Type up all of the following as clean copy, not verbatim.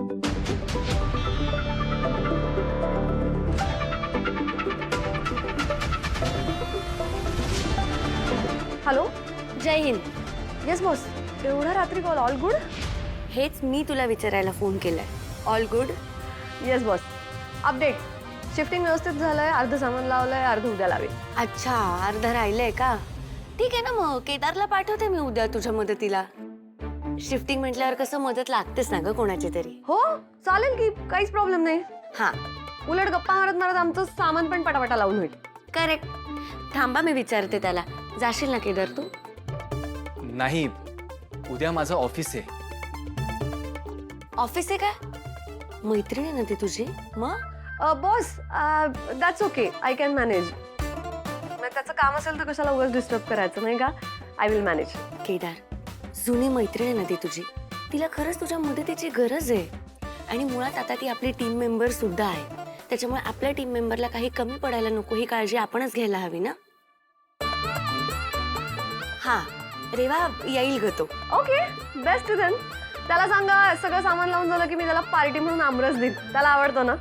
Hello. जय हिंद. Yes boss. एवढा रात्री कॉल? All good? हेच मी तुला विचारायला फोन केलाय. All good? Yes boss. Update. Shifting व्यवस्थित झालंय, अर्ध सामान लावलंय, अर्ध उद्या लावेल. अच्छा, अर्ध राहिलंय का? ठीक आहे ना, मग केदारला पाठवते मी उद्या तुझ्या मदतीला. शिफ्टिंग म्हटल्यावर कसं मदत लागतेच ना ग कोणाची तरी. हो चालेल की, काहीच प्रॉब्लेम नाही. हा उलट गप्पा मारत मारत आमचं सामान पण पटापटा लावून होईल. करेक्ट. थांबा मी विचारते त्याला. जाशील ना केदार तू? नाही, उद्या माझं ऑफिस आहे. ऑफिस आहे का? मैत्रीण आहे ना ती तुझी? मग boss that's okay, I can manage. त्याचं काम असेल तर कशाला उगाच डिस्टर्ब करायचं, नाही का? I will manage. केदार, जुनी मैत्रीण आहे ना ती तुझी, तिला खरंच तुझ्या मदतीची गरज आहे. आणि मुळात आता ती आपली टीम मेंबर सुद्धा आहे. त्याच्यामुळे आपल्या टीम मेंबरला काही कमी पडायला नको ही काळजी आपणच घ्यायला हवी ना. हा रेवा येईल ग तो. Okay, best then. त्याला सांगा सगळं सामान लावून झालं की मी त्याला पार्टी म्हणून आमरस देईन. त्याला आवडतो ना?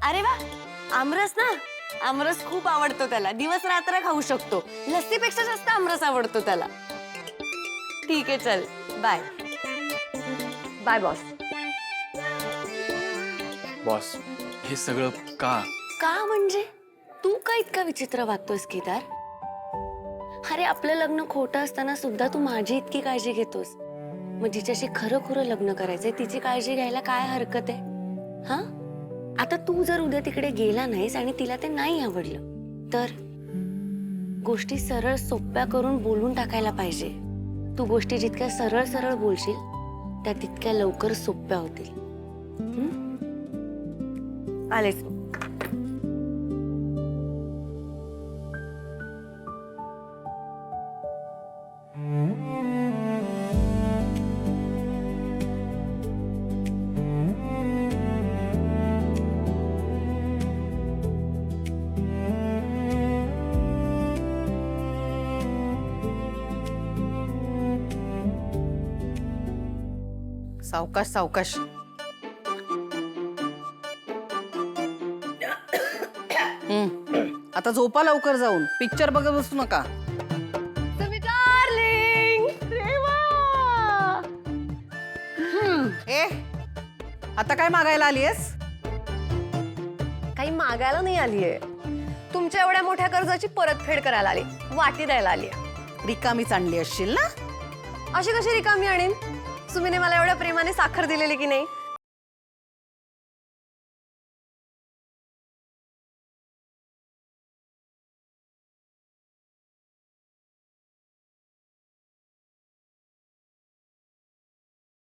अरे वा, आमरस ना. आमरस खूप आवडतो त्याला. दिवस रात्र खाऊ शकतो. लस्सीपेक्षा जास्त आमरस आवडतो त्याला. ठीक आहे, चल बाय. Bye boss. बॉस, हे सगळं का? का म्हणजे? तू का इतका विचित्र वागतोयस केदार? अरे आपलं लग्न खोटं असताना सुद्धा तू माझी इतकी काळजी घेतोस. मग जिच्याशी खरं खुरं लग्न करायचंय तिची काळजी घ्यायला काय हरकत आहे? हा, आता तू जर उद्या तिकडे गेला नाहीस आणि तिला ते नाही आवडलं तर गोष्टी सरळ सोप्या करून बोलून टाकायला पाहिजे. तू गोष्टी जितक्या सरळ सरळ बोलशील त्या तितक्या लवकर सोप्या होतील. आलेच. सावकाश सावकाश. आता झोपा लवकर जाऊन. पिक्चर बघत बसू नका. तुम्ही डार्लिंग रेवा. ए, आता काय मागायला आलीयस? काही मागायला नाही आलीये. तुमच्या एवढ्या मोठ्या कर्जाची परतफेड करायला आली, वाटी द्यायला आली. रिकामीच आणली असशील ना? अशी कशी रिकामी आणीन? सुमीने मला एवढ्या प्रेमाने साखर दिलेली की नाही.